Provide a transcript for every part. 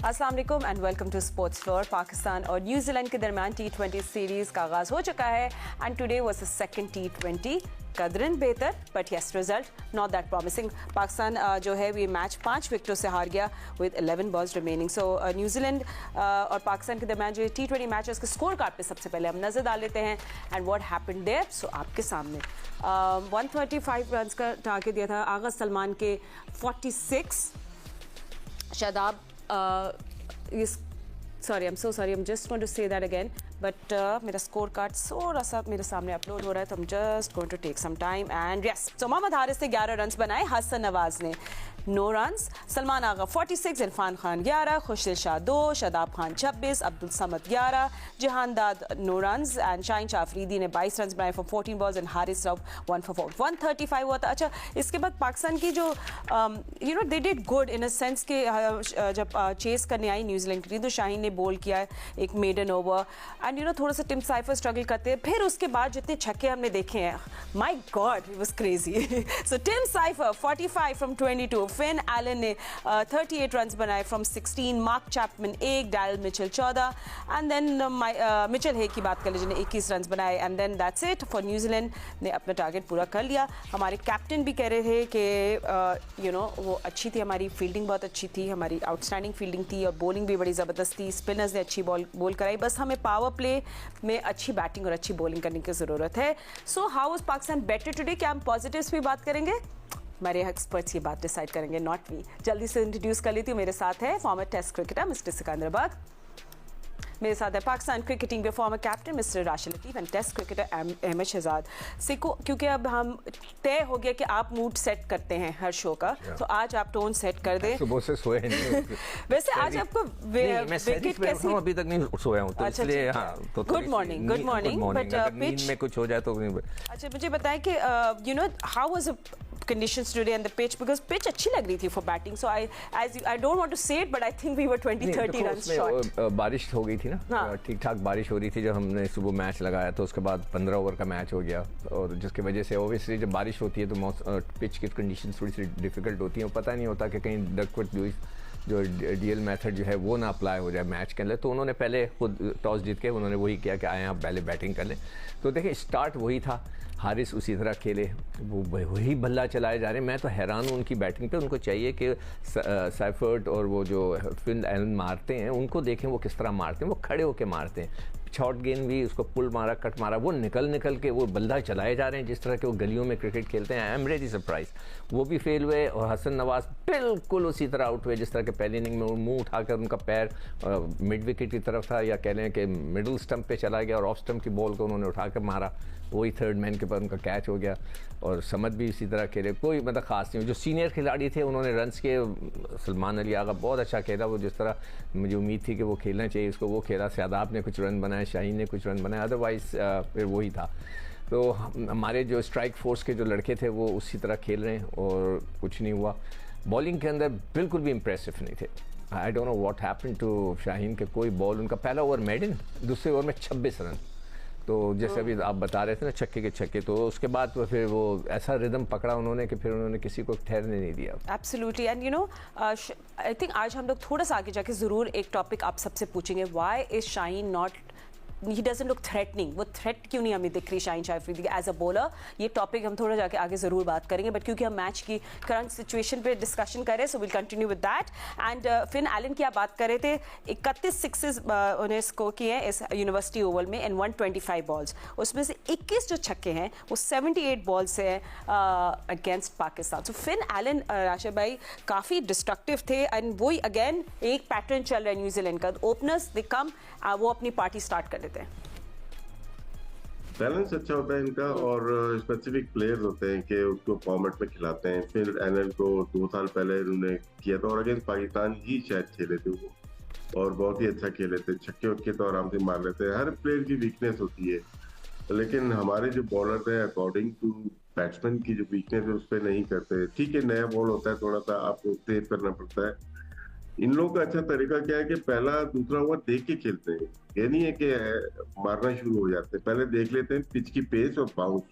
अस्सलाम वालेकुम and welcome to sports floor. Pakistan और न्यूजीलैंड के दरमियान T20 सीरीज़ का आगाज़ हो चुका है and today was the second T20। कदरन बेहतर but yes result not that promising. Pakistan जो है ये मैच 5 विकेटों से हार गया with 11 balls remaining. So New Zealand और पाकिस्तान के दरमियान जो T20 मैच है उसके स्कोर कार्ड पे सबसे पहले हम नज़र डाल लेते हैं एंड व्हाट हैपेंड देयर। सो आपके सामने 135 रन का टारगेट दिया था। आगा सलमान के 46, Shadab sorry, I'm so sorry, I'm just going to say that again, but मेरा स्कोर कार्ड थोड़ा सा मेरे सामने अपलोड हो रहा है तो I'm just going to take some time and yes, so Mohammad Haris ने 11 रन बनाए, हसन नवाज ने 9 run, Salman Agha 46, Irfan Khan 11, Khushdil Shah 2, Shadab Khan 26, Abdul Samad 11, Jahandad 9 run and Shaheen Shah Afridi ने 22 रन बनाए for 14 balls and Haris Rauf 1 for 4, 135 हुआ था। अच्छा, इसके बाद पाकिस्तान की जो you know they did good in a sense के जब चेस करने आई न्यूजीलैंड की तो शाहीन ने बोल किया एक maiden over and you know थोड़ा सा टिम साइफर स्ट्रगल करते हैं। फिर उसके बाद जितने छक्के हमने देखे हैं, my god it was crazy. So Tim Seifert 45 from 22, Finn Allen ने 38 रन बनाए from 16, Mark Chapman 1, Daryl Mitchell 14 and then Mitchell Hay की बात कर लीजिए 21 रन बनाए and then that's it for New Zealand ने अपना टारगेट पूरा कर लिया। हमारे कैप्टन भी कह रहे थे कि यू नो वो अच्छी थी, हमारी फील्डिंग बहुत अच्छी थी, हमारी आउटस्टैंडिंग फील्डिंग थी और बॉलिंग भी बड़ी ज़बरदस्त थी, स्पिनर्स ने अच्छी बॉल कराई, बस हमें पावर प्ले में अच्छी बैटिंग और अच्छी बॉलिंग करने की ज़रूरत है। So how was Pakistan better today? क्या हम पॉजिटिव्स भी बात करेंगे? हमारे एक्सपर्ट्स ये बात डिसाइड करेंगे, नॉट वी। जल्दी से इंट्रोड्यूस कर लेती हूँ। मेरे साथ है former test cricketer mister Secunderabad, मेरे साथ है पाकिस्तान क्रिकेट टीम के former captain mister Rashid Latif and test cricketer Ahmed Shehzad. सिको, क्योंकि अब हम तय हो गया कि आप मूड सेट करते हैं हर शो का, तो आज आप टोन सेट कर दें। सुबह से सोए नहीं वैसे आज आपको विकेट कैसी? अभी तक नहीं सोया हूं तो इसलिए हाँ। तो गुड मॉर्निंग बट नींद में कुछ हो जाए तो। अच्छा, मुझे बताएं कि you know how was conditions today and the pitch, because pitch अच्छी लग रही थी for batting, so I don't want to say it but I think we were 20-30 runs short। बारिश हो गई थी ना, ठीक ठाक बारिश हो रही थी जब हमने सुबह मैच लगाया, तो उसके बाद 15 ओवर का मैच हो गया और जिसकी वजह से ओबियसली जब बारिश होती है तो पिच की कंडीशंस थोड़ी सी डिफिकल्ट होती हैं। पता नहीं होता कि कहीं डकवर्थ लुइस जो डीएल मेथड जो है वो ना अप्लाई हो जाए मैच के अंदर, तो उन्होंने पहले खुद टॉस जीत के उन्होंने वही किया कि आए आप पहले बैटिंग कर लें। तो देखिए स्टार्ट वही था, हारिस उसी तरह खेले, वो वही बल्ला चलाए जा रहे हैं। मैं तो हैरान हूँ उनकी बैटिंग पे। उनको चाहिए कि सैफर्ट और वो जो फिन एलन मारते हैं उनको देखें वो किस तरह मारते हैं, वो खड़े होकर मारते हैं। शॉर्ट गेंद भी उसको पुल मारा, कट मारा, वो निकल के वो बल्ला चलाए जा रहे हैं जिस तरह के वो गलियों में क्रिकेट खेलते हैं। I am really surprise. वो भी फेल हुए और हसन नवाज बिल्कुल उसी तरह आउट हुए जिस तरह के पहली इनिंग में मुंह उठाकर उनका पैर मिड विकेट की तरफ था, या कह लें कि मिडिल स्टंप पे चला गया और ऑफ स्टंप की बॉल को उन्होंने उठाकर मारा, वही थर्ड मैन के पास उनका कैच हो गया। और समद भी इसी तरह खेले, कोई मतलब खास नहीं। जो सीनियर खिलाड़ी थे उन्होंने रन्स के, सलमान अली आगा बहुत अच्छा खेला, वो जिस तरह मुझे उम्मीद थी कि वो खेलना चाहिए उसको वो खेला। शादाब ने कुछ रन बनाए, शाहीन ने कुछ रन बनाए, अदरवाइज फिर वही था। तो हमारे जो स्ट्राइक फोर्स के जो लड़के थे वो उसी तरह खेल रहे हैं और कुछ नहीं हुआ। बॉलिंग के अंदर बिल्कुल भी इम्प्रेसिव नहीं थे। I don't know what happened to Shaheen के, कोई बॉल, उनका पहला ओवर मेडन, दूसरे ओवर में 26 रन, तो जैसे अभी आप बता रहे थे ना छक्के के छक्के, तो उसके बाद तो फिर वो ऐसा रिदम पकड़ा उन्होंने कि फिर उन्होंने किसी को ठहरने नहीं दिया। Absolutely and you no I think आज हम लोग थोड़ा सा आगे जाके ज़रूर एक टॉपिक आप सबसे पूछेंगे, why is Shaheen not, he doesn't look threatening, वो थ्रेट क्यों नहीं हमें दिख रही Shaheen Shah Afridi as a bowler. ये टॉपिक हम थोड़ा जाके आगे ज़रूर बात करेंगे, बट क्योंकि हम मैच की करंट सिचुएशन पे डिस्कशन कर रहे हैं, so will continue with that. And Finn Allen की आप बात कर रहे थे, 31 सिक्सेस उन्हें स्कोर किए हैं इस यूनिवर्सिटी ओवल में एंड 125 बॉल्स, उसमें से 21 जो छक्के हैं वो 78 बॉल से हैं अगेंस्ट पाकिस्तान। सो फिन एलन राशिद भाई काफ़ी डिस्ट्रक्टिव थे एंड वही अगेन एक पैटर्न चल रहा है न्यूजीलैंड का, ओपनर्स दे कम, वो अपनी पार्टी स्टार्ट कर देते हैं। बैलेंस अच्छा होता है इनका और स्पेसिफिक प्लेयर्स होते हैं कि उसको फॉर्मेट में खिलाते हैं। फिर एनएल को 2 साल पहले इन्होंने किया था और अगेंस्ट पाकिस्तान ही शायद खेले थे वो, और बहुत ही अच्छा खेले थे, छक्के वक्के तो आराम से मार लेते हैं। हर प्लेयर की वीकनेस होती है, लेकिन हमारे जो बॉलर है अकॉर्डिंग टू बैट्समैन की जो वीकनेस है उस पर नहीं करते। ठीक है, नया बॉल होता है, थोड़ा सा आपको सेव करना पड़ता है। इन लोगों का अच्छा तरीका क्या है कि पहला दूसरा ओवर देख के खेलते हैं, ये नहीं है कि मारना शुरू हो जाते हैं, पहले देख लेते हैं पिच की पेस और बाउंस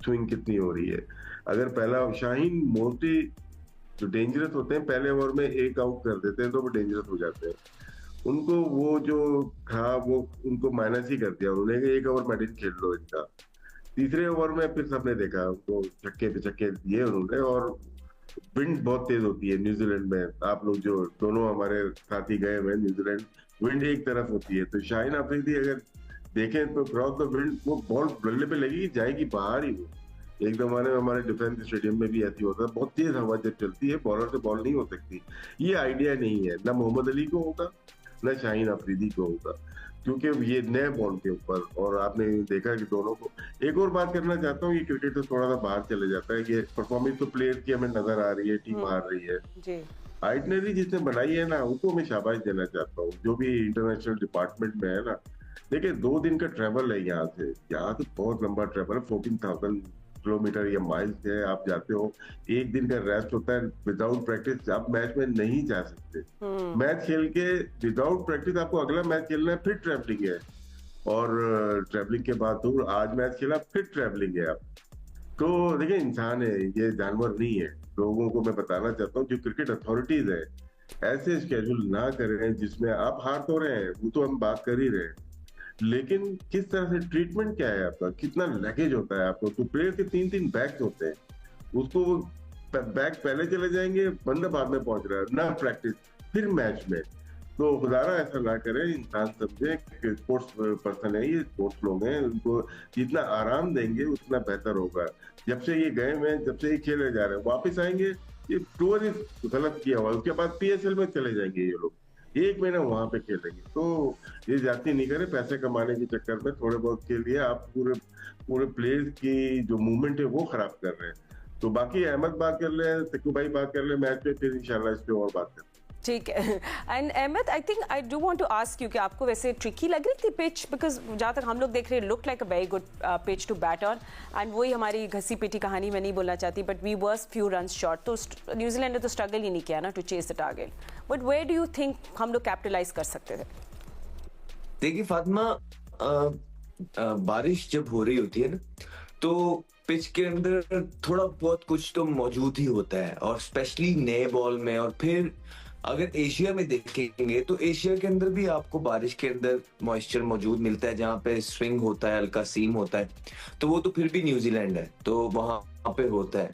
स्विंग कितनी हो रही है। अगर पहला शाहीन मोस्टली जो डेंजरस होते हैं पहले ओवर में एक आउट कर देते हैं तो वो डेंजरस हो जाते हैं। उनको वो जो था वो उनको माइनस ही कर दिया उन्होंने कि एक ओवर मेडिन खेल लो इनका। तीसरे ओवर में फिर सबने देखा उनको छक्के पे छक्के दिए उन्होंने। और विंड बहुत तेज होती है न्यूजीलैंड में। आप लोग जो दोनों हमारे साथी गए हुए न्यूजीलैंड, विंड एक तरफ होती है। तो शाहीन अफरीदी अगर देखें तो क्रॉस द विंड वो बॉल बल्ले पे लगेगी जाएगी बाहर ही। वो एक जमाने में हमारे डिफेंस स्टेडियम में भी ऐसी होता है, बहुत तेज हवा जब चलती है बॉलर से बॉल नहीं हो सकती। ये आइडिया नहीं है, ना मोहम्मद अली को होगा ना शाहीन अफरीदी को होगा, क्योंकि ये नए बॉल के ऊपर। और आपने देखा कि दोनों को एक और बात करना चाहता हूँ, ये क्रिकेट से थोड़ा सा बाहर चले जाता है कि परफॉर्मेंस तो प्लेयर की हमें नजर आ रही है, टीम हार रही है जी। आइटनरी जिसने बनाई है ना उनको मैं शाबाश देना चाहता हूँ, जो भी इंटरनेशनल डिपार्टमेंट में है ना। देखिए 2 दिन का ट्रेवल है यहाँ तो बहुत लंबा ट्रेवल है, 14,000 किलोमीटर या माइल्स है। आप जाते हो, एक दिन का रेस्ट होता है। विदाउट प्रैक्टिस आप मैच में नहीं जा सकते। मैच खेल के विदाउट प्रैक्टिस आपको अगला मैच खेलना है, फिर ट्रैवलिंग है। और ट्रैवलिंग के बाद तो आज मैच खेला फिर ट्रैवलिंग है। आप तो देखिए इंसान है, ये जानवर नहीं है। लोगों को मैं बताना चाहता हूँ जो क्रिकेट अथॉरिटीज है ऐसे स्केड्यूल ना करें जिसमें आप हार तो रहे हैं, वो तो हम बात कर ही रहे हैं, लेकिन किस तरह से ट्रीटमेंट क्या है आपका, कितना लगेज होता है आपको। तो प्लेयर के 3-3 बैग्स होते हैं, उसको वो बैग पहले चले जाएंगे, बंदा बाद में पहुंच रहा है, ना प्रैक्टिस फिर मैच में। तो खुदारा ऐसा ना करें, इंसान समझे कि स्पोर्ट्स पर्सन है, ये स्पोर्ट्स लोग हैं, उनको जितना आराम देंगे उतना बेहतर होगा। जब से ये गए हुए, जब से ये खेले जा रहे हैं, वापस आएंगे ये टूर ही गलत किया हुआ, उसके बाद पीएसएल में चले जाएंगे ये लोग, 1 महीना वहां पे खेलेंगे। तो ये जाती नहीं करे पैसे कमाने के चक्कर में, थोड़े बहुत के लिए आप पूरे पूरे प्लेयर्स की जो मूवमेंट है वो खराब कर रहे हैं। तो बाकी अहमद बात कर ले, तक्कू भाई बात कर ले मैच पे, फिर इंशाल्लाह इस पे और बात करते हैं। ठीक है। And Ahmad, I think I do want to ask you कि आपको वैसे ट्रिकी लग रही थी पिच, बिकॉज जहाँ तक हम लोग देख रहे हैं look like a very good pitch to bat on. And वही हमारी घसी पिटी कहानी मैं नहीं बोलना चाहती, but we were few run short. तो न्यूजीलैंड ने तो स्ट्रगल ही नहीं किया ना to chase the target, but where do you think हम लोग कैपिटलाइज कर सकते थे? देखिए फातिमा, बारिश जब हो रही होती है ना तो पिच के अंदर थोड़ा बहुत कुछ तो मौजूद ही होता है, और स्पेशली नए बॉल में। और फिर अगर एशिया में देखेंगे तो एशिया के अंदर भी आपको बारिश के अंदर मॉइस्चर मौजूद मिलता है, जहाँ पे स्विंग होता है, हल्का सीम होता है। तो वो तो फिर भी न्यूजीलैंड है तो वहां पे होता है।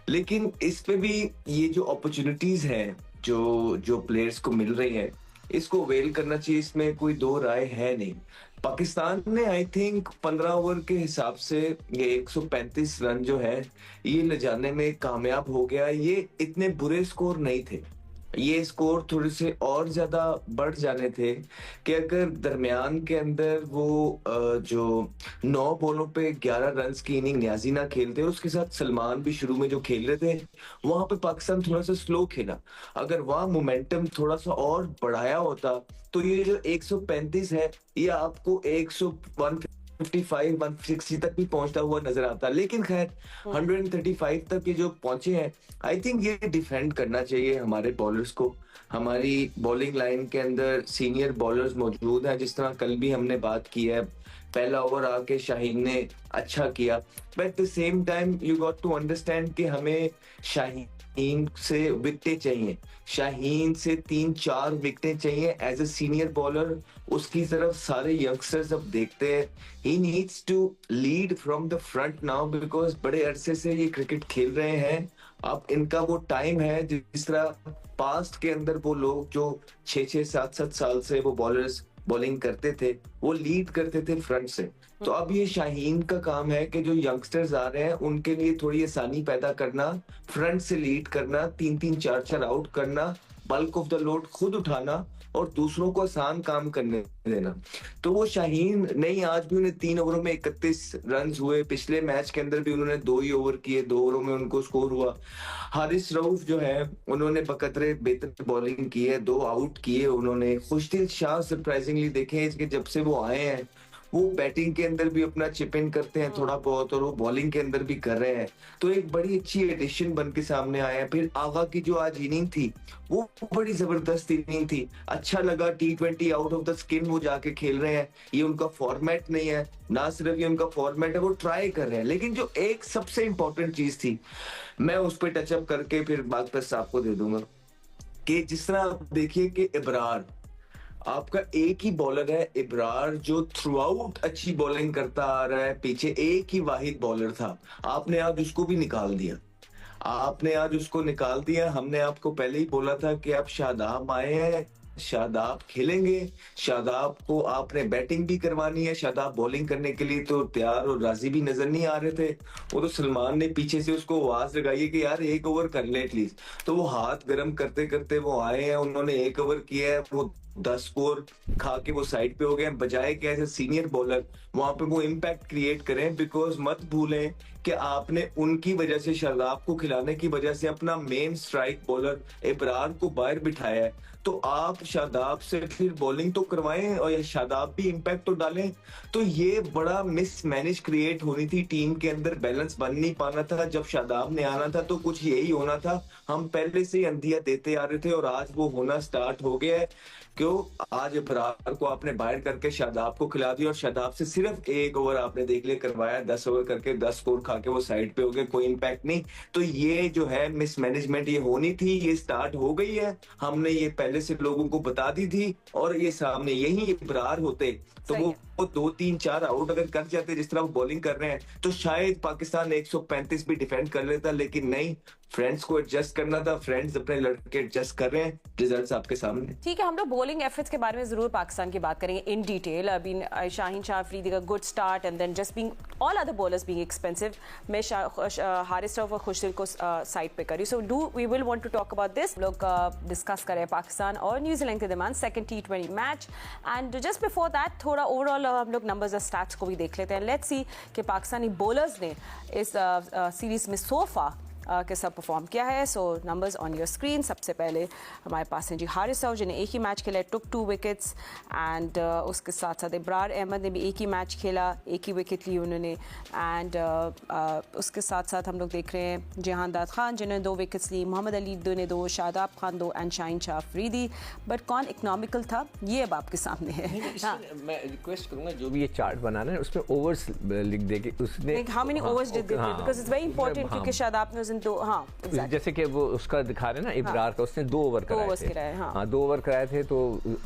लेकिन इस पे भी ये जो अपॉर्चुनिटीज हैं जो प्लेयर्स को मिल रही है, इसको अवेल करना चाहिए, इसमें कोई दो राय है नहीं। पाकिस्तान ने आई थिंक 15 ओवर के हिसाब से ये 135 रन जो है ये ले जाने में कामयाब हो गया। ये इतने बुरे स्कोर नहीं थे, ये स्कोर थोड़े से और ज्यादा बढ़ जाने थे कि अगर दरमियान के अंदर वो जो 9 बॉलों पे 11 रन की इनिंग न्याजी ना खेलते, और उसके साथ सलमान भी शुरू में जो खेल रहे थे, वहां पे पाकिस्तान थोड़ा सा स्लो खेला। अगर वहां मोमेंटम थोड़ा सा और बढ़ाया होता तो ये जो 135 है ये आपको 155 160 तक भी पहुंचता हुआ नजर आता। लेकिन खैर 135 तक ये जो पहुंचे हैं, आई थिंक ये डिफेंड करना चाहिए हमारे बॉलर्स को। हमारी बॉलिंग लाइन के अंदर सीनियर बॉलर्स मौजूद हैं, जिस तरह कल भी हमने बात की है। पहला ओवर आके शाहीन ने अच्छा किया, but at the same time you got to understand कि हमें शाहीन से विकेटें चाहिए, शाहीन से 3-4 विकेटें चाहिए एज ए सीनियर बॉलर। उसकी तरफ सारे यंगस्टर्स अब देखते हैं। He needs to lead from the front now, because बड़े अरसे से ये क्रिकेट खेल रहे हैं। अब इनका वो टाइम है जिस तरह पास्ट के अंदर वो लोग जो 6-6 7-7 साल से वो बॉलर्स बॉलिंग करते थे, वो लीड करते थे फ्रंट से। तो अब ये शाहीन का काम है कि जो यंगस्टर्स आ रहे हैं उनके लिए थोड़ी आसानी पैदा करना, फ्रंट से लीड करना, 3-3 4-4 आउट करना, बल्क ऑफ द लोड खुद उठाना और दूसरों को आसान काम करने देना। तो वो शाहीन नहीं, आज भी उन्हें 3 ओवरों में 31 रन हुए। पिछले मैच के अंदर भी उन्होंने 2 ही ओवर किए, 2 ओवरों में उनको स्कोर हुआ। हारिस रऊफ जो है उन्होंने बकदरे बेहतर बॉलिंग की है, 2 आउट किए उन्होंने। खुशदिल शाह सरप्राइजिंगली देखें कि जब से वो आए हैं वो बैटिंग के अंदर भी अपना चिप इन करते हैं थोड़ा बहुत, और वो बॉलिंग के अंदर भी कर रहे हैं। तो एक बड़ी अच्छी एडिशन बन के सामने आया है। फिर आगा की जो आज इनिंग थी वो बड़ी जबरदस्त इनिंग थी। अच्छा लगा, T20 out of the skin वो जाके खेल रहे हैं। ये उनका फॉर्मेट नहीं है, ना सिर्फ ये उनका फॉर्मेट है, वो ट्राई कर रहे हैं। लेकिन जो एक सबसे इंपॉर्टेंट चीज थी, मैं उस पर टचअप करके फिर बात बस आपको दे दूंगा, कि जिस तरह आप देखिए कि इब्रार आपका एक ही बॉलर है, इब्रार, जो थ्रू आउट अच्छी बॉलिंग करता आ रहा है। पीछे एक ही वाहिद बॉलर था, आपने आज उसको भी निकाल दिया। हमने आपको पहले ही बोला था कि आप शादाब आए हैं, शादाब खेलेंगे, शादाब को आपने बैटिंग भी करवानी है। शादाब बॉलिंग करने के लिए तो तैयार और राजी भी नजर नहीं आ रहे थे। वो तो सलमान ने पीछे से उसको आवाज लगाई कि यार एक ओवर कर ले एटलीस्ट। तो वो हाथ गर्म करते करते वो आए हैं, उन्होंने एक ओवर किया है, वो 10 स्कोर खा के वो साइड पे हो गए। बजाय कि ऐसे सीनियर बॉलर वहां पे वो इम्पैक्ट क्रिएट करें, बिकॉज मत भूलें कि आपने उनकी वजह से, शादाब को खिलाने की वजह से, अपना मेन स्ट्राइक बॉलर इब्रार को बाहर बिठाया है। तो आप शादाब से फिर बॉलिंग तो करवाएं और शादाब भी इम्पैक्ट तो डालें। तो ये बड़ा मिसमैनेज क्रिएट होनी थी टीम के अंदर, बैलेंस बन नहीं पाना था। जब शादाब ने आना था तो कुछ यही होना था। हम पहले से ही अंधिया देते आ रहे थे और आज वो होना स्टार्ट हो गया है। क्यों आज इब्रार को आपने बाहर करके शादाब को खिला दिया, और शादाब से सिर्फ एक ओवर आपने देख लिया करवाया, 10 ओवर करके 10 स्कोर खा के वो साइड पे हो गए, कोई इम्पैक्ट नहीं। तो ये जो है मिसमैनेजमेंट ये होनी थी, ये स्टार्ट हो गई है। हमने ये पहले से लोगों को बता दी थी, और ये सामने यही इब्रार होते तो वो 2-3-4 आउट अगर कर जाते जिस तरह वो बॉलिंग कर रहे हैं, तो शायद पाकिस्तान 135 भी डिफेंड कर लेता। लेकिन नहीं, फ्रेंड्स को एडजस्ट करना था, फ्रेंड्स अपने लड़के एडजस्ट कर रहे हैं, रिजल्ट्स आपके सामने। ठीक है, हम लोग बॉलिंग एफर्ट्स के बारे में जरूर पाकिस्तान की बात करेंगे इन डिटेल। अभी शाहीन शाह अफरीदी का good start and then just being all other bowlers being expensive. मैं हारिस रऊफ और खुशदिल को साइड पे करी, so we will want to talk about this. लोग डिस्कस करें पाकिस्तान और न्यूजीलैंड के दरमियान second T20 match, and just before that थोड़ा ओवरऑल हम लोग नंबर्स और स्टैट्स को भी देख लेते हैं। लेट्स सी कि पाकिस्तानी बॉलर्स ने इस सीरीज में सोफा कैसा परफॉर्म किया है। सो नंबर्स ऑन योर स्क्रीन। सबसे पहले हमारे पास हैं जी हारिस रऊफ, जिन्हें एक ही मैच खेला, टुक 2 विकेट्स, एंड उसके साथ साथ इब्रार अहमद ने भी एक ही मैच खेला, एक ही विकेट ली उन्होंने, एंड उसके साथ साथ हम लोग देख रहे हैं जहांदाद खान जिन्होंने 2 विकेट्स ली, मोहम्मद अली ने 2, शादाब खान 2 एंड शाहीन शाह अफरीदी। बट कौन इकोनॉमिकल था ये अब आपके सामने है। मैं रिक्वेस्ट करूंगा जो भी ये चार्ट बना रहे हैं उसमें ओवर्स लिख दे के उसने how many overs did they, because it's very important, क्योंकि शादाब ने दो, हाँ exactly. जैसे कि वो उसका दिखा रहे हैं ना इब्रार का, उसने 2 ओवर कराए थे। हाँ 2 ओवर कराए थे, तो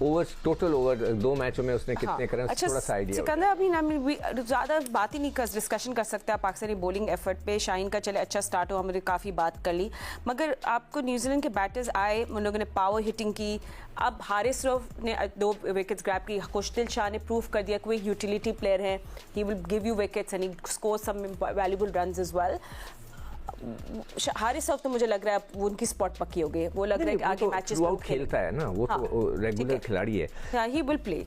ओवर्स टोटल ओवर 2 मैचों में उसने कितने कराए, अच्छा, थोड़ा सा आइडिया। सिकंदर अभी ज़्यादा बात ही नहीं कर, डिस्कशन कर सकते आप पाकिस्तानी बॉलिंग एफर्ट पे। शाहीन का चले अच्छा स्टार्ट हो, हमने काफ़ी बात कर ली, मगर आपको न्यूजीलैंड के बैटर्स आए, उन लोगों ने पावर हिटिंग की। अब हारिस रऊफ ने 2 विकेट्स ग्रैब की, खुशदिल शाह ने प्रूव कर दिया कि वो एक यूटिलिटी प्लेयर है, he will give you wickets and he score some valuable runs as well. Haris Rauf तो मुझे लग रहा है वो उनकी स्पॉट पक्की हो गई, वो लग रहा है कि आगे मैचेस में खेलता है ना, वो तो रेगुलर खिलाड़ी है, ही विल प्ले।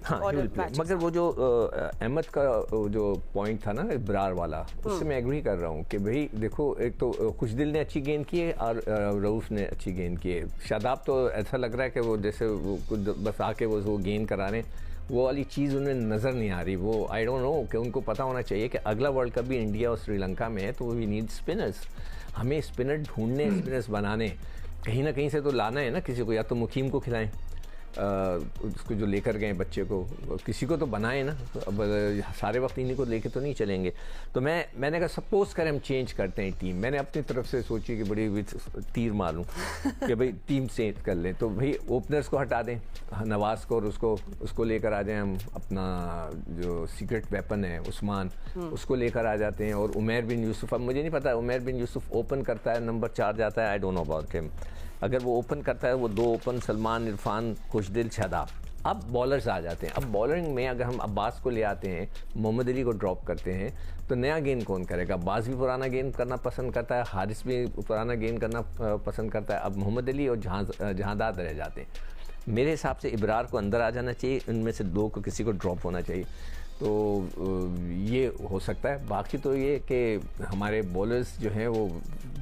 मगर वो जो अहमद का जो पॉइंट था ना इब्रार वाला, उससे मैं एग्री कर रहा हूँ कि भाई देखो, एक तो खुशदिल ने अच्छी गेंद की है और रऊफ ने अच्छी गेंद की है। शादाब तो ऐसा लग रहा है कि वो जैसे वो बस आके वो गेंद करा रहे हैं, वो वाली चीज़ उन्हें नज़र नहीं आ रही। वो आई डोंट नो कि उनको पता होना चाहिए कि अगला वर्ल्ड कप भी इंडिया और श्रीलंका में है, तो वी नीड स्पिनर्स। हमें स्पिनर ढूंढने, स्पिनर्स बनाने, कहीं ना कहीं से तो लाना है ना किसी को, या तो मुकीम को खिलाएं, उसको जो लेकर गए बच्चे को, किसी को तो बनाए ना। अब सारे वक्त इन्हीं को लेके तो नहीं चलेंगे। तो मैंने कहा सपोज करें हम चेंज करते हैं टीम। मैंने अपनी तरफ से सोची कि बड़ी तीर मारूं कि भाई टीम चेंज कर लें, तो भाई ओपनर्स को हटा दें, नवाज को, और उसको लेकर आ जाएं हम। अपना जो सीक्रेट वेपन है उस्मान, उसको लेकर आ जाते हैं। और उमैर बिन यूसुफ, अब मुझे नहीं पता उमैर बिन यूसुफ ओपन करता है, नंबर 4 जाता है, आई डोंट नो अबाउट हिम। अगर वो ओपन करता है, वो 2 ओपन, सलमान, इरफान, खुशदिल, शादाब। अब बॉलर्स आ जाते हैं। अब बॉलरिंग में अगर हम अब्बास को ले आते हैं, मोहम्मद अली को ड्रॉप करते हैं, तो नया गेंद कौन करेगा? अब्बास भी पुराना गेंद करना पसंद करता है, हारिस भी पुराना गेंद करना पसंद करता है। अब मोहम्मद अली और जहांदाद रह जाते हैं। मेरे हिसाब से इब्रार को अंदर आ जाना चाहिए, उनमें से 2 को किसी को ड्रॉप होना चाहिए। ये हो सकता है। बाकी तो ये कि हमारे बॉलर्स जो हैं वो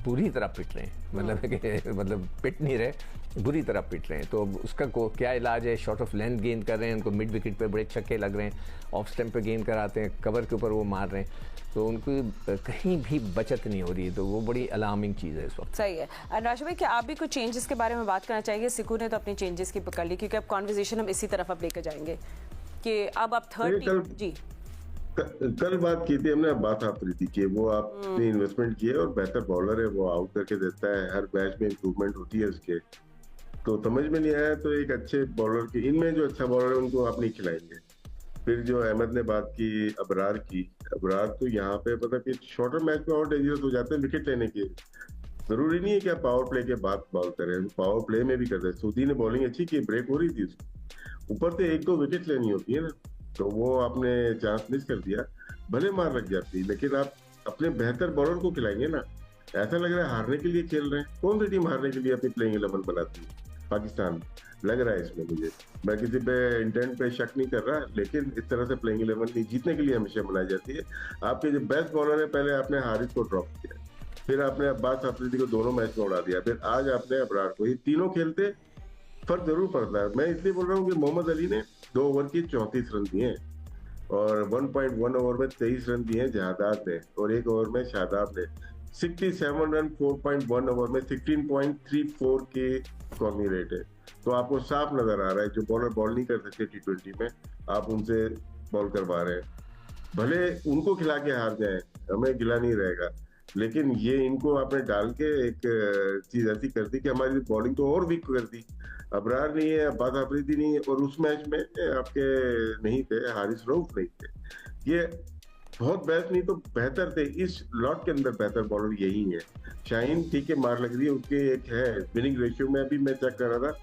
बुरी तरह पिट रहे हैं, मतलब पिट नहीं रहे, बुरी तरह पिट रहे हैं। तो उसका क्या इलाज है? शॉर्ट ऑफ लेंथ गेंद कर रहे हैं, उनको मिड विकेट पे बड़े छक्के लग रहे हैं, ऑफ स्टंप पे गेंद कराते हैं, कवर के ऊपर वो मार रहे हैं, तो उनको कहीं भी बचत नहीं हो रही है। तो वो बड़ी अलार्मिंग चीज़ है इस वक्त। सही है। राशि भाई, क्या आप भी कुछ चेंजेस के बारे में बात करना चाहेंगे? सिकू ने तो अपनी चेंजेस की पकड़ ली, क्योंकि अब कॉन्वर्सेशन हम इसी तरफ अब लेकर जाएंगे कि अब आप थर्ड टीम। जी, कल बात की थी हमने, बात आप रही थी कि वो आपने इन्वेस्टमेंट किया और बेहतर बॉलर है, वो आउट करके देता है, हर मैच में इंप्रूवमेंट होती है उसके। तो समझ में नहीं आया, तो एक अच्छे बॉलर की, इनमें जो अच्छा बॉलर है उनको आप नहीं खिलाएंगे। फिर जो अहमद ने बात की अबरार की, अबरार तो यहाँ पे मतलब कि शॉर्टर मैच में और डेंजरस हो जाते हैं विकेट लेने के। जरूरी नहीं है कि आप पावर प्ले के बाद बॉल करें, पावर प्ले में भी करते हैं। सूदी ने बॉलिंग अच्छी की, ब्रेक हो रही थी उसकी, ऊपर से एक दो विकेट लेनी होती है ना, तो वो आपने चांस मिस कर दिया। भले मार लग जाती, लेकिन आप अपने बेहतर बॉलर को खिलाएंगे ना। ऐसा लग रहा है हारने के लिए खेल रहे हैं। कौन सी टीम हारने के लिए अपनी प्लेइंग 11 बनाती है? पाकिस्तान लग रहा है इसमें मुझे। मैं किसी पे इंटेंट पे शक नहीं कर रहा, लेकिन इस तरह से प्लेइंग 11 नहीं, जीतने के लिए हमेशा बनाई जाती है। आपके जो बेस्ट बॉलर है, पहले आपने हारिस को ड्रॉप किया, फिर आपने अब्बास अफरीदी को दोनों मैच में उड़ा दिया, फिर आज आपने अबरार को। ये तीनों खेलते फर्क जरूर पड़ता है। मैं इसलिए बोल रहा हूँ कि मोहम्मद अली ने 2 ओवर की 34 रन दिए और 1.1 ओवर में 23 रन दिए जहादात ने, और 1 ओवर में शादाब ने 67 रन 4.1 ओवर में 16.34 के कॉर्नी रेट है। तो आपको साफ नजर आ रहा है जो बॉलर बॉल नहीं कर सकते T20 में, आप उनसे बॉल करवा रहे हैं। भले उनको खिला के हार जाए, हमें गिला नहीं रहेगा, लेकिन ये इनको आपने डाल के एक चीज ऐसी कर दी कि हमारी बॉलिंग तो और वीक कर दी। अबरार नहीं है, अब्बास अफरीदी नहीं है, और उस मैच में आपके नहीं थे, हारिस रऊफ नहीं थे। ये बहुत बेस्ट नहीं तो बेहतर थे। इस लॉट के अंदर बेहतर बॉलर यही है। शाहीन ठीक है, मार लग रही है, उसके एक है विनिंग रेशियो में, अभी मैं चेक कर रहा था,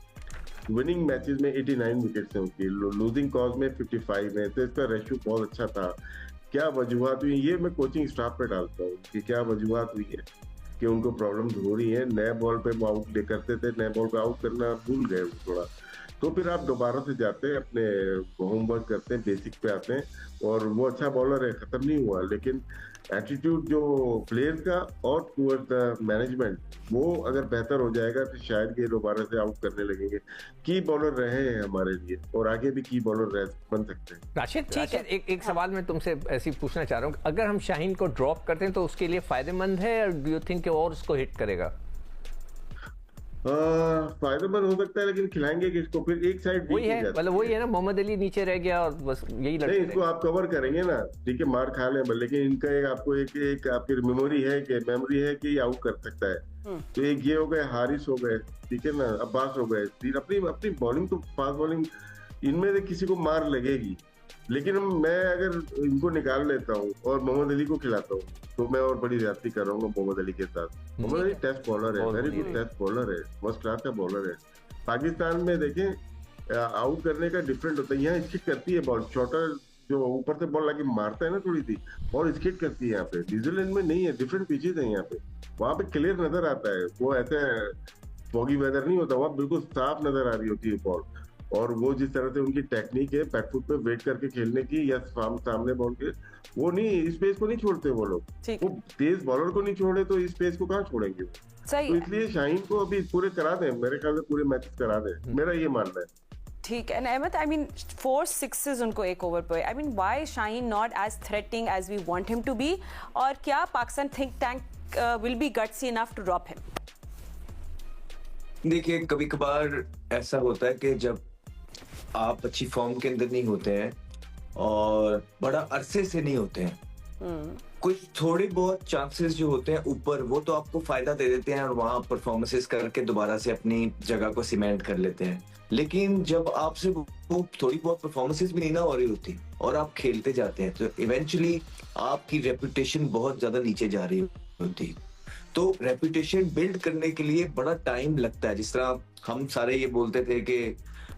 विनिंग मैचेस में 89 विकेट्स हैं उसकी, लूजिंग कॉज में 55 है, तो इसका रेशियो बहुत अच्छा था। क्या वजूहत हुई, ये मैं कोचिंग स्टाफ पे डालता हूँ कि क्या वजूहत हुई है कि उनको प्रॉब्लम्स हो रही है। नए बॉल पे वो आउट करते थे, नए बॉल पे आउट करना भूल गए थोड़ा, तो फिर आप दोबारा से जाते हैं, अपने होमवर्क करते हैं, बेसिक पे आते हैं, और वो अच्छा बॉलर है, खत्म नहीं हुआ। लेकिन एटीट्यूड जो प्लेयर का और टूवर्ड द मैनेजमेंट, वो अगर बेहतर हो जाएगा फिर शायद ये दोबारा से आउट करने लगेंगे। की बॉलर रहे हैं हमारे लिए, और आगे भी की बॉलर बन सकते हैं। राशिद, एक सवाल मैं तुमसे ऐसे पूछना चाह रहा हूँ, अगर हम शाहीन को ड्रॉप करते हैं तो उसके लिए फायदेमंद है, डू यू थिंक और उसको हिट करेगा? फायदेमंद हो सकता है, लेकिन खिलाएंगे किसको? फिर एक साइड वही है, मतलब वही है ना, मोहम्मद अली नीचे रह गया और बस यही लड़ते नहीं, इसको आप कवर करेंगे ना, ठीक है, मार खा लें, लेकिन इनका एक आपको एक आपकी मेमोरी है कि ये आउट कर सकता है। तो एक ये हो गए, हारिस हो गए, ठीक है ना, अब्बास हो गए, अपनी बॉलिंग तो फास्ट बॉलिंग, इनमें से किसी को मार लगेगी। लेकिन मैं अगर इनको निकाल लेता हूँ और मोहम्मद अली को खिलाता हूँ, तो मैं और बड़ी ज्यादती कर रहा हूँ मोहम्मद अली के साथ। मोहम्मद अली टेस्ट बॉलर है, वेरी गुड टेस्ट बॉलर है, फर्स्ट क्लास का बॉलर है। पाकिस्तान में देखें आउट करने का डिफरेंट होता है, यहाँ स्किट करती है बॉल, शॉर्टर जो ऊपर से बॉल लगे मारता है ना थोड़ी सी, और स्किट करती है यहाँ पे। न्यूजीलैंड में नहीं है, डिफरेंट पिचेज है यहाँ पे, वहाँ पे क्लियर नजर आता है, वो ऐसे फॉगी वेदर नहीं होता, वहाँ बिल्कुल साफ नजर आ रही होती है बॉल। और वो जिस तरह से उनकी टेक्निक है बैकफुट पे वेट करके खेलने की, या सामने बॉल के, वो नहीं, स्पेस को नहीं छोड़ते वो लोग। वो तेज बॉलर को नहीं छोड़े तो स्पेस को कहाँ छोड़ेंगे? तो इसलिए शाहीन को अभी पूरे करा दें, मेरे ख्याल से पूरे मैचेस करा दें, मेरा ये मानना है। ठीक है। अहमद, आई मीन 4 6s उनको एक ओवर पे, I mean why Shaheen not as threatening as we want him to be, और क्या Pakistan think tank will be gutsy enough to drop him? देखिए, कभी कभार ऐसा होता है कि जब आप अच्छी फॉर्म के अंदर नहीं होते हैं और बड़ा अरसे से नहीं होते हैं, कुछ थोड़ी बहुत चांसेस जो होते हैं ऊपर, वो तो आपको फायदा दे देते हैं और वहां परफॉर्मेंसेस करके दोबारा से अपनी जगह को सीमेंट कर लेते हैं। लेकिन जब आपसे वो थोड़ी बहुत परफॉर्मेंसेस भी नहीं ना हो रही होती और आप खेलते जाते हैं, तो इवेंचुअली आपकी रेपुटेशन बहुत ज्यादा नीचे जा रही होती। तो रेपुटेशन बिल्ड करने के लिए बड़ा टाइम लगता है। जिस तरह हम सारे ये बोलते थे कि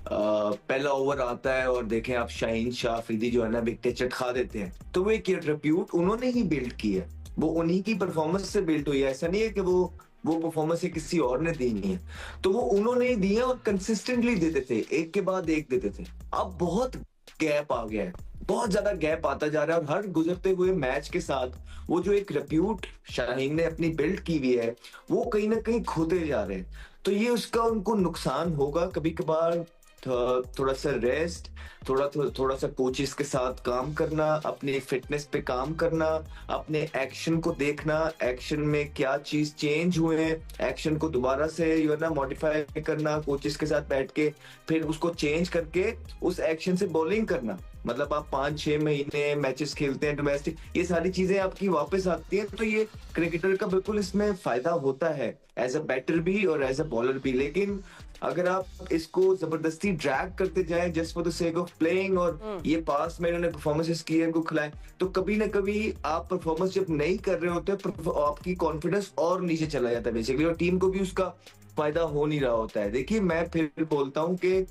पहला ओवर आता है और देखें आप शाहीन शाह अफरीदी जो है ना विकेट चटखा देते हैं, तो वो एक रेप्यूट उन्होंने ही बिल्ड की है, वो उन्हीं की परफॉर्मेंस से बिल्ड हुई है। ऐसा नहीं है कि वो परफॉर्मेंस किसी और ने दी नहीं है, तो वो उन्होंने ही दी है और कंसिस्टेंटली देते थे, एक के बाद एक देते थे। अब बहुत गैप आ गया है, बहुत ज्यादा गैप आता जा रहा है, और हर गुजरते हुए मैच के साथ वो जो एक रेप्यूट शाहीन ने अपनी बिल्ड की हुई है वो कहीं ना कहीं खोते जा रहे हैं। तो ये उसका उनको नुकसान होगा। कभी कभार थोड़ा सा रेस्ट, थोड़ा सा कोचेस के साथ काम करना, अपनी फिटनेस पे काम करना, अपने एक्शन को देखना, एक्शन में क्या चीज चेंज हुए हैं, एक्शन को दोबारा से मॉडिफाई करना, कोचेस के साथ बैठ के फिर उसको चेंज करके उस एक्शन से बॉलिंग करना। मतलब आप 5-6 महीने मैचेस खेलते हैं डोमेस्टिक, ये सारी चीजें आपकी वापस आती हैं, तो ये क्रिकेटर का बिल्कुल इसमें फायदा होता है, एज अ बैटर भी और एज अ बॉलर भी। लेकिन अगर आप इसको जबरदस्ती ड्रैग करते जाएं just for the sake of playing, और ये पास में इन्होंने परफॉर्मेंसेस किए इनको खिलाए, तो कभी ना कभी आप परफॉर्मेंस जब नहीं कर रहे होते आपकी कॉन्फिडेंस और नीचे चला जाता है बेसिकली, और टीम को भी उसका फायदा हो नहीं रहा होता है। देखिए मैं फिर बोलता हूँ कि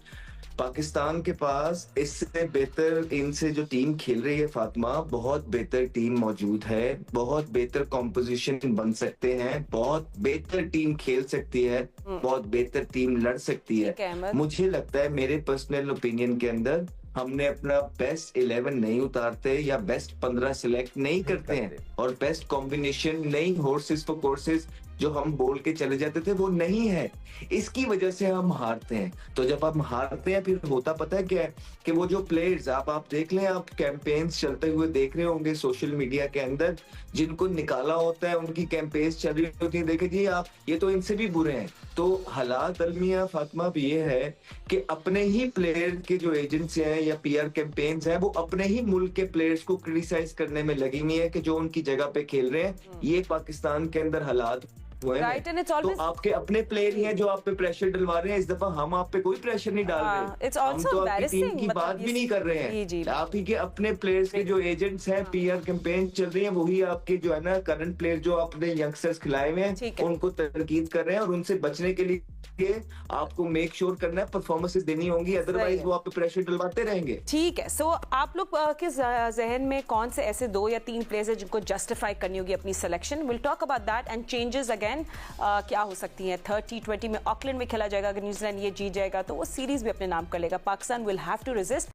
पाकिस्तान के पास इससे बेहतर इनसे जो टीम खेल रही है फातिमा, बहुत बेहतर टीम मौजूद है, बहुत बेहतर कॉम्पोजिशन बन सकते हैं, बहुत बेहतर टीम खेल सकती है, बहुत बेहतर टीम लड़ सकती है। मुझे लगता है मेरे पर्सनल ओपिनियन के अंदर हमने अपना बेस्ट 11 नहीं उतारते या बेस्ट 15 सिलेक्ट नहीं करते हैं, और बेस्ट कॉम्बिनेशन नहीं, हॉर्सेस फॉर कोर्सेस जो हम बोल के चले जाते थे वो नहीं है, इसकी वजह से हम हारते हैं। तो जब हम हारते हैं फिर होता पता है क्या है कि वो जो प्लेयर्स आप देख लें, आप कैंपेन्स चलते हुए देख रहे होंगे सोशल मीडिया के अंदर, जिनको निकाला होता है उनकी कैंपेन्स चल रही होती है, देखे जी आप ये तो इनसे भी बुरे हैं। तो हालात अलमिया फातिमा भी ये है कि अपने ही प्लेयर के जो एजेंट्स हैं या PR कैंपेन्स हैं वो अपने ही मुल्क के प्लेयर्स को क्रिटिसाइज करने में लगी हुई है कि जो उनकी जगह पे खेल रहे हैं। ये पाकिस्तान के अंदर हालात Right, and it's always... तो आपके अपने प्लेयर ही हैं जो आप पे प्रेशर डलवा रहे हैं। इस दफा हम आप पे कोई प्रेशर नहीं डाल रहे, हम तो आपकी टीम की बात भी नहीं कर रहे हैं। आप ही के अपने प्लेयर्स के जो एजेंट्स हैं, PR कैंपेन चल रही है, वही आपके जो है ना करंट प्लेयर जो आपने यंगस्टर्स खिलाए हुए हैं उनको तनकीद कर रहे हैं, और उनसे बचने के लिए आपको मेक श्योर करना है परफॉर्मेंसेस देनी होंगी, अदरवाइज वो आप पे प्रेशर डलवाते रहेंगे। ठीक है, सो आप लोग के जहन में कौन से ऐसे 2 या 3 प्लेयर्स हैं जिनको जस्टिफाई करनी होगी अपनी selection? Will talk about that and changes again क्या हो सकती हैं। 30-20 में ऑकलैंड में खेला जाएगा, अगर न्यूजीलैंड ये जीत जाएगा तो वो सीरीज भी अपने नाम कर लेगा। Pakistan will have to resist.